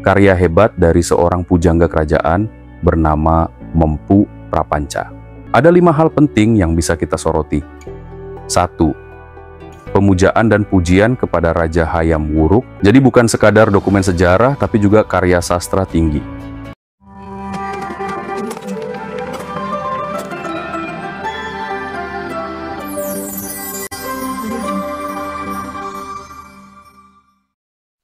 karya hebat dari seorang pujangga kerajaan bernama Mempu Prapanca. Ada 5 hal penting yang bisa kita soroti. 1. Pemujaan dan pujian kepada Raja Hayam Wuruk. Jadi bukan sekadar dokumen sejarah, tapi juga karya sastra tinggi.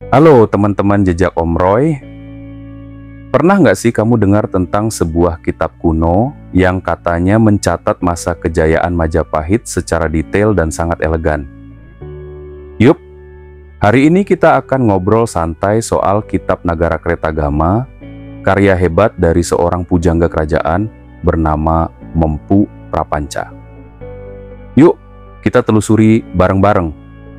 Halo teman-teman jejak Om Roy. Pernah nggak sih kamu dengar tentang sebuah kitab kuno yang katanya mencatat masa kejayaan Majapahit secara detail dan sangat elegan? Yup, hari ini kita akan ngobrol santai soal kitab Nagarakretagama, karya hebat dari seorang pujangga kerajaan bernama Mempu Prapanca. Yuk, kita telusuri bareng-bareng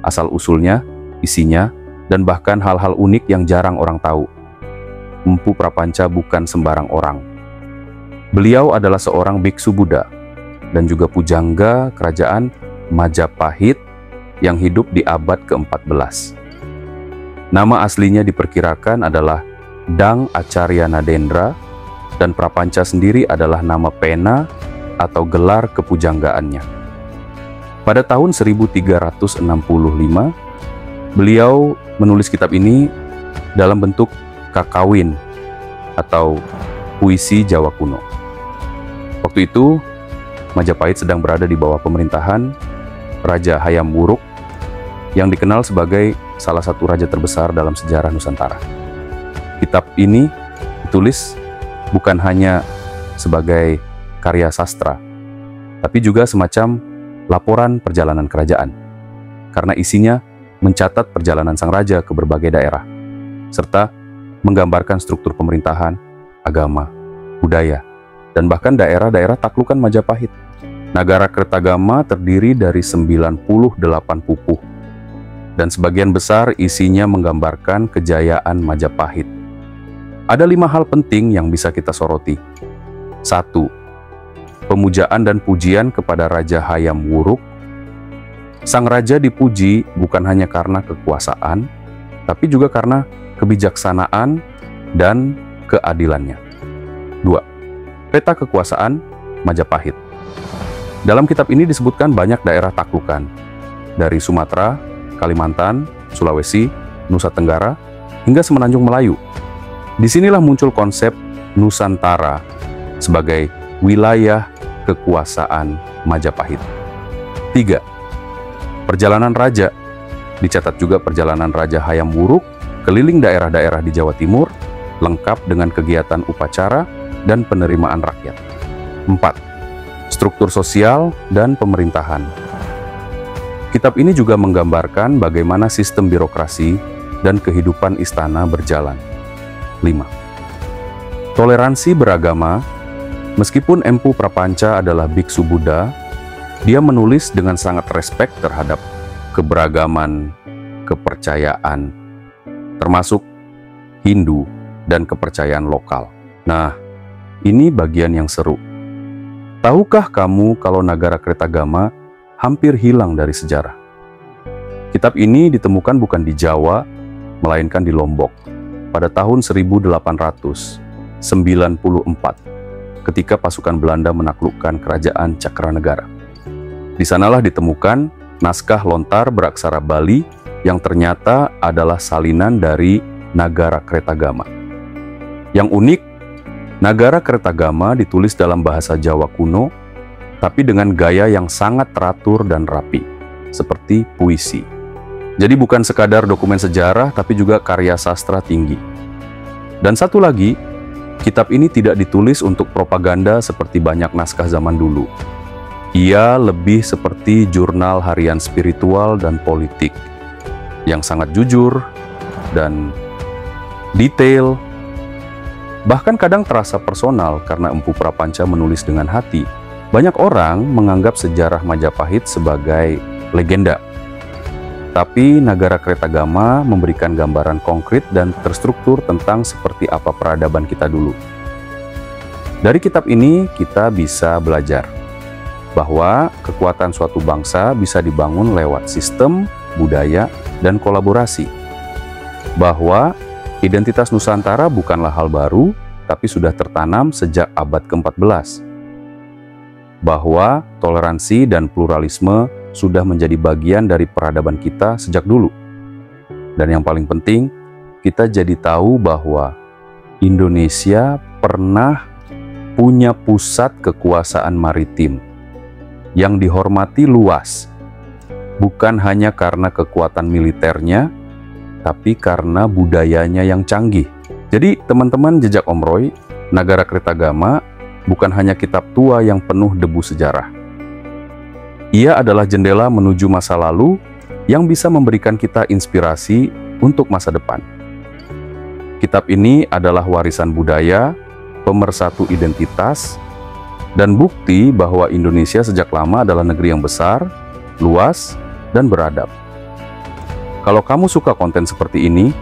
asal-usulnya, isinya, dan bahkan hal-hal unik yang jarang orang tahu. Mempu Prapanca bukan sembarang orang. Beliau adalah seorang biksu Buddha dan juga pujangga kerajaan Majapahit yang hidup di abad ke-14. Nama aslinya diperkirakan adalah Dang Acarya Nadendra, dan Prapanca sendiri adalah nama pena atau gelar kepujanggaannya. Pada tahun 1365, beliau menulis kitab ini dalam bentuk kakawin atau puisi Jawa kuno. Waktu itu, Majapahit sedang berada di bawah pemerintahan Raja Hayam Wuruk yang dikenal sebagai salah satu raja terbesar dalam sejarah Nusantara. Kitab ini ditulis bukan hanya sebagai karya sastra, tapi juga semacam laporan perjalanan kerajaan, karena isinya mencatat perjalanan sang raja ke berbagai daerah, serta menggambarkan struktur pemerintahan, agama, budaya, dan bahkan daerah-daerah taklukan Majapahit. Nagarakretagama terdiri dari 98 pupuh, dan sebagian besar isinya menggambarkan kejayaan Majapahit. Ada 5 hal penting yang bisa kita soroti. 1. Pemujaan dan pujian kepada Raja Hayam Wuruk. Sang raja dipuji bukan hanya karena kekuasaan, tapi juga karena kebijaksanaan dan keadilannya. 2. Peta kekuasaan Majapahit. Dalam kitab ini disebutkan banyak daerah taklukan, dari Sumatera, Kalimantan, Sulawesi, Nusa Tenggara, hingga Semenanjung Melayu. Disinilah muncul konsep Nusantara sebagai wilayah kekuasaan Majapahit. 3. Perjalanan raja. Dicatat juga perjalanan Raja Hayam Wuruk keliling daerah-daerah di Jawa Timur, lengkap dengan kegiatan upacara dan penerimaan rakyat. 4. Struktur sosial dan pemerintahan. Kitab ini juga menggambarkan bagaimana sistem birokrasi dan kehidupan istana berjalan. 5. Toleransi beragama. Meskipun Empu Prapanca adalah biksu Buddha, dia menulis dengan sangat respek terhadap keberagaman kepercayaan, termasuk Hindu dan kepercayaan lokal. Nah, ini bagian yang seru. Tahukah kamu kalau Nagarakretagama hampir hilang dari sejarah? Kitab ini ditemukan bukan di Jawa, melainkan di Lombok pada tahun 1894, ketika pasukan Belanda menaklukkan kerajaan Cakranegara. Di sanalah ditemukan naskah lontar beraksara Bali yang ternyata adalah salinan dari Nagarakretagama. Yang unik, Nagarakretagama ditulis dalam bahasa Jawa kuno, tapi dengan gaya yang sangat teratur dan rapi, seperti puisi. Jadi bukan sekadar dokumen sejarah, tapi juga karya sastra tinggi. Dan satu lagi, kitab ini tidak ditulis untuk propaganda seperti banyak naskah zaman dulu. Ia lebih seperti jurnal harian spiritual dan politik yang sangat jujur dan detail. Bahkan kadang terasa personal karena Empu Prapanca menulis dengan hati. Banyak orang menganggap sejarah Majapahit sebagai legenda. Tapi Nagarakretagama memberikan gambaran konkret dan terstruktur tentang seperti apa peradaban kita dulu. Dari kitab ini kita bisa belajar bahwa kekuatan suatu bangsa bisa dibangun lewat sistem, budaya, dan kolaborasi. Bahwa Identitas Nusantara bukanlah hal baru, tapi sudah tertanam sejak abad ke-14. Bahwa toleransi dan pluralisme sudah menjadi bagian dari peradaban kita sejak dulu. Dan yang paling penting, kita jadi tahu bahwa Indonesia pernah punya pusat kekuasaan maritim yang dihormati luas, bukan hanya karena kekuatan militernya, tapi karena budayanya yang canggih. Jadi teman-teman jejak Om Roy, Nagara Kertagama bukan hanya kitab tua yang penuh debu sejarah. Ia adalah jendela menuju masa lalu yang bisa memberikan kita inspirasi untuk masa depan. Kitab ini adalah warisan budaya, pemersatu identitas, dan bukti bahwa Indonesia sejak lama adalah negeri yang besar, luas, dan beradab. Kalau kamu suka konten seperti ini,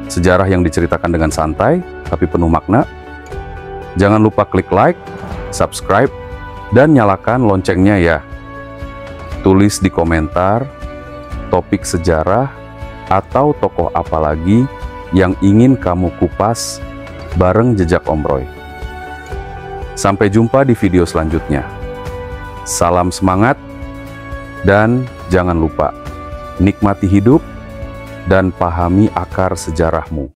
sejarah yang diceritakan dengan santai tapi penuh makna, jangan lupa klik like, subscribe, dan nyalakan loncengnya ya. Tulis di komentar topik sejarah atau tokoh apa lagi yang ingin kamu kupas bareng jejak Om Roy. Sampai jumpa di video selanjutnya. Salam semangat, dan jangan lupa nikmati hidup dan pahami akar sejarahmu.